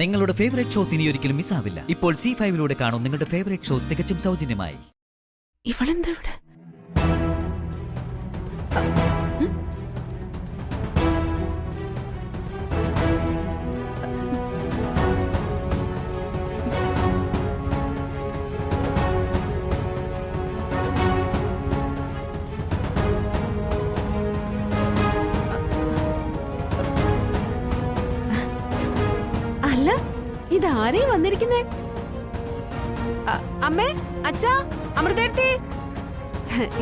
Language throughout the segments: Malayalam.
നിങ്ങളുടെ ഫേവറേറ്റ് ഷോസ് ഇനി ഒരിക്കലും മിസ്സാവില്ല. ഇപ്പോൾ C5 കാണും നിങ്ങളുടെ ഫേവറേറ്റ് ഷോ തികച്ചും സൗജന്യമായി. ഇവളെന്താ ഇവിടെ? അല്ല, ഇതാരെയും വന്നിരിക്കുന്നേ? അമ്മേ, അച്ഛാ, അമൃതേർത്തി,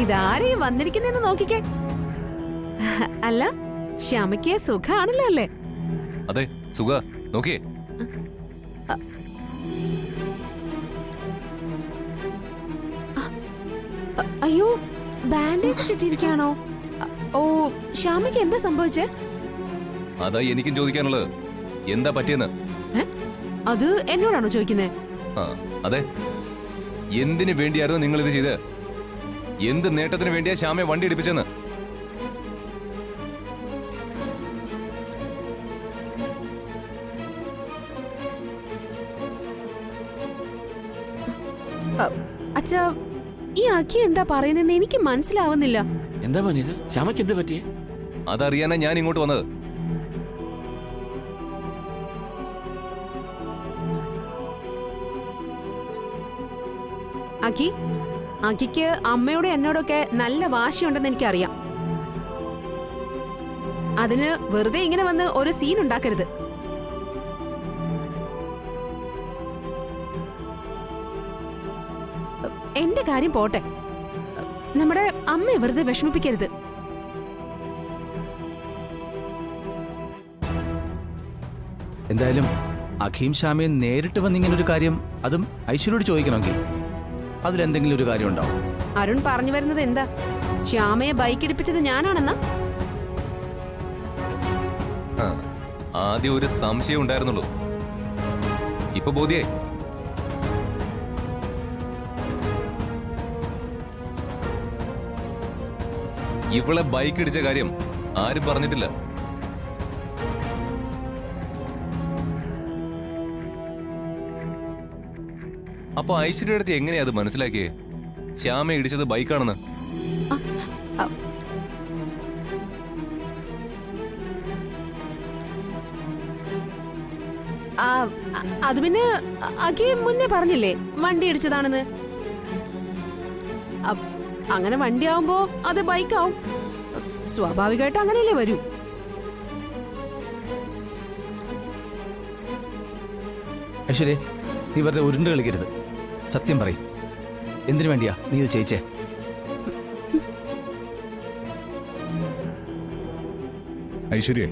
ഇതാരെയും വന്നിരിക്കുന്നെന്ന് നോക്കിക്കേ. അല്ല, ശ്യാമയ്ക്ക് സുഖാണല്ലോ അല്ലേ? അതെ, സുഖ. നോക്കിയേ. അയ്യോ, ബാൻഡേജ് ചുറ്റിയിരിക്കാണോ? ഓ, ശ്യാമയ്ക്ക് എന്താ സംഭവിച്ചേ? അതാ എനിക്കും ചോദിക്കാനുള്ളത്. എന്താ പറ്റിയെന്ന്? അത് എന്നോടാണോ ചോദിക്കുന്നത്? അതെ. എന്തിനു വേണ്ടിയായിരുന്നു നിങ്ങൾ ഇത് ചെയ്ത്? എന്ത് നേട്ടത്തിന് വേണ്ടിയാ ശ്യാമയെ വണ്ടി ഇടിപ്പിച്ചെന്ന്? അച്ഛാ, ഈ അഖി എന്താ പറയുന്നെന്ന് എനിക്ക് മനസ്സിലാവുന്നില്ല. എന്താ മോനിത്? ശ്യാമയ്ക്ക് എന്താ പറ്റിയേ? അതറിയാനാ ഞാൻ ഇങ്ങോട്ട് വന്നത്. അഖിക്ക് അമ്മയോടും എന്നോടൊക്കെ നല്ല വാശിയുണ്ടെന്ന് എനിക്കറിയാം. അതിന് വെറുതെ ഇങ്ങനെ വന്ന് ഒരു സീൻ ഉണ്ടാക്കരുത്. എന്റെ കാര്യം പോട്ടെ, നമ്മുടെ അമ്മയെ വെറുതെ വിഷമിപ്പിക്കരുത്. എന്തായാലും അഖീം ശ്യാമയെ നേരിട്ട് വന്നിങ്ങനൊരു കാര്യം, അതും ഐശ്വര്യോട് ചോദിക്കണമെങ്കിൽ അതിലെന്തെങ്കിലും ഒരു കാര്യം ഉണ്ടാവും. അരുൺ പറഞ്ഞു വരുന്നത് എന്താ? ശ്യാമയെ ബൈക്ക് ഇടിപ്പിച്ചത് ഞാനാണെന്നാ? ആദ്യം ഒരു സംശയം ഉണ്ടായിരുന്നുള്ളൂ, ഇപ്പൊ ബോധ്യായി. ഇവളെ ബൈക്ക് ഇടിച്ച കാര്യം ആരും പറഞ്ഞിട്ടില്ല. അപ്പൊ ഐശ്വര്യയുടെ അടുത്ത് എങ്ങനെയാ അത് മനസ്സിലാക്കിയേ ശ്യാമ ഇടിച്ചത് ബൈക്കാണെന്ന്? അത് പിന്നെ അഖി മുന്നേ പറഞ്ഞില്ലേ വണ്ടി ഇടിച്ചതാണെന്ന്. അങ്ങനെ വണ്ടി ആവുമ്പോ അത് ബൈക്കാവും. സ്വാഭാവികമായിട്ട് അങ്ങനെയല്ലേ വരൂ. ഐശ്വര്യ, നീ വെറുതെ ഉരുണ്ട് കളിക്കരുത്. സത്യം പറയും, എന്തിനു വേണ്ടിയാ നീ ഇത് ചെയ്യിച്ചേ? ഐശ്വര്യ,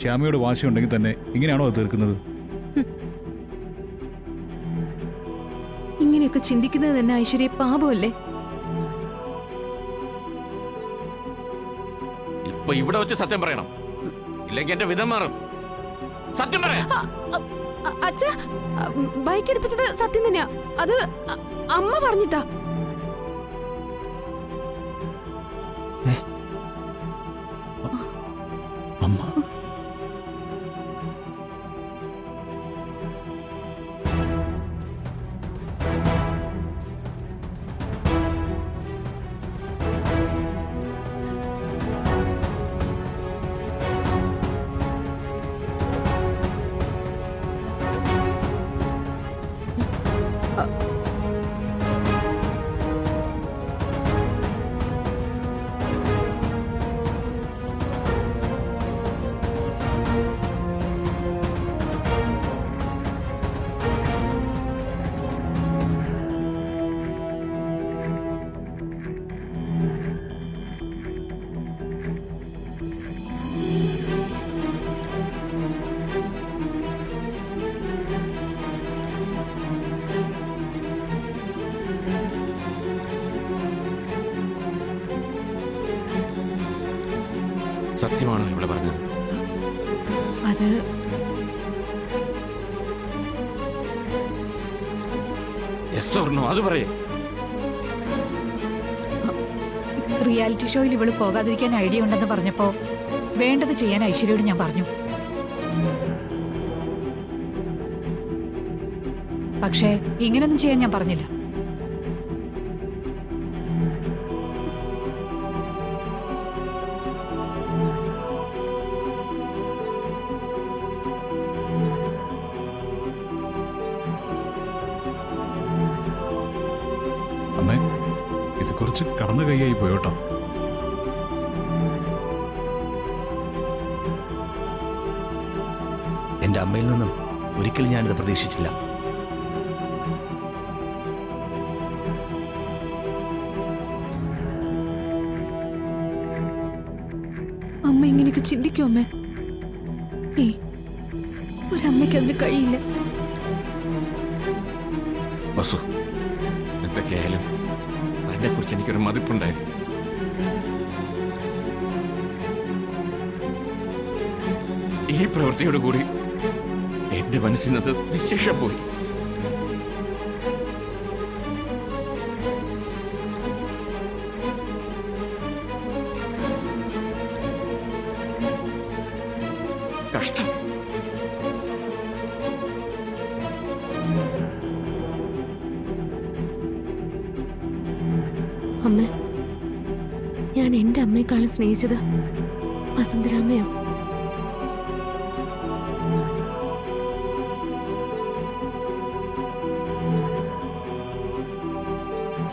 ശ്യാമയോട് വാശിയുണ്ടെങ്കിൽ തന്നെ ഇങ്ങനെയാണോ അത് തീർക്കുന്നത്? ഇങ്ങനെയൊക്കെ ചിന്തിക്കുന്നത് തന്നെ ഐശ്വര്യ പാപമല്ലേ? ഇപ്പൊ ഇവിടെ വെച്ച് സത്യം പറയണം, ഇല്ലെങ്കിൽ എന്റെ വിധം മാറും. സത്യം പറയാം. അച്ഛാ, ബൈക്ക് എടുപ്പിച്ചത് സത്യം തന്നെയാ. അത് അമ്മ പറഞ്ഞിട്ടാ. അമ്മ? സത്യമാണോ ഇവിടെ പറഞ്ഞത്? അത് അത് പറയേ. റിയാലിറ്റി ഷോയിൽ ഇവള് പോകാതിരിക്കാൻ ഐഡിയ ഉണ്ടെന്ന് പറഞ്ഞപ്പോ വേണ്ടത് ചെയ്യാൻ ഐശ്വര്യയോട് ഞാൻ പറഞ്ഞു. പക്ഷേ ഇങ്ങനൊന്നും ചെയ്യാൻ ഞാൻ പറഞ്ഞില്ല. അമ്മേ, ഇത് കുറച്ച് കടന്നു കൈയായി പോയോട്ടോ. എൻ്റെ അമ്മയിൽ നിന്നും ഒരിക്കലും ഞാനിത് പ്രതീക്ഷിച്ചില്ല. അമ്മ ഇങ്ങനെയൊക്കെ ചിന്തിക്കും അമ്മേ? ഒരമ്മയ്ക്ക് അതിന് കഴിയില്ല. വസു, എന്തൊക്കെയായാലും അതിനെ കുറിച്ച് എനിക്കൊരു മതിപ്പുണ്ടായിരുന്നു. ഈ പ്രവൃത്തിയോട് കൂടി എന്റെ മനസ്സിനത് നിശേഷം പോയി. കഷ്ടം. അമ്മ, ഞാൻ എന്റെ അമ്മയെക്കാളും സ്നേഹിച്ചത് വസുന്ധരാമ്മയോ?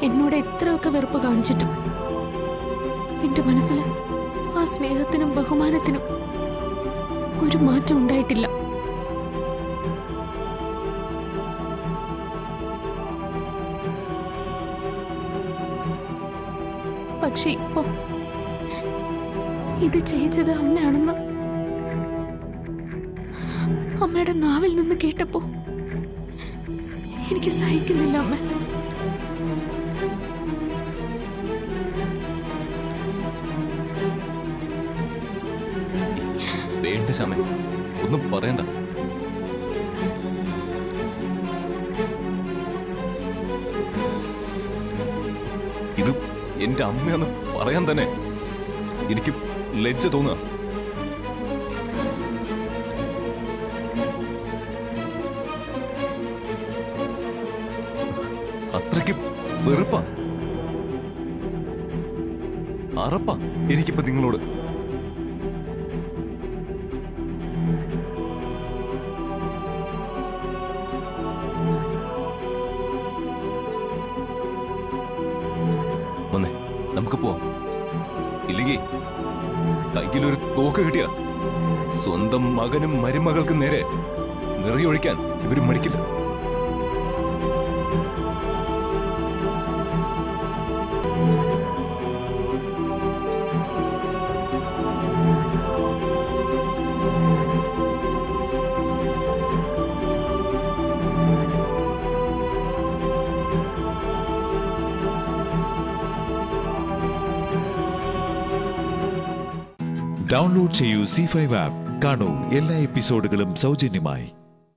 എന്നോട് എത്രയൊക്കെ വെറുപ്പ് കാണിച്ചിട്ടും എന്റെ മനസ്സിൽ ആ സ്നേഹത്തിനും ബഹുമാനത്തിനും ഒരു മാറ്റം ഉണ്ടായിട്ടില്ല. പക്ഷെ ഇപ്പോ ഇത് ചെയ്തത് അമ്മയാണെന്ന് അമ്മയുടെ നാവിൽ നിന്ന് കേട്ടപ്പോ എനിക്ക് സഹിക്കുന്നില്ല അമ്മ. വേണ്ട ശ്യാമേ, ഒന്നും പറയണ്ട. ഇത് എന്റെ അമ്മയെന്ന് പറയാൻ തന്നെ എനിക്ക് ലജ്ജ തോന്നുക. അത്രയ്ക്ക് വെറുപ്പാ, അറപ്പാ എനിക്കിപ്പോ നിങ്ങളോട്. വന്നേ, നമുക്ക് പോവാം. ഇല്ലെങ്കിൽ കയ്യിലൊരു തോക്ക് കിട്ടിയ സ്വന്തം മകനും മരുമകൾക്കും നേരെ നിറയൊഴിക്കാൻ ഇവരും മടിക്കില്ല. ഡൗൺലോഡ് ചെയ്യൂ C5 ആപ്പ്. കാണൂ എല്ലാ എപ്പിസോഡുകളും സൗജന്യമായി.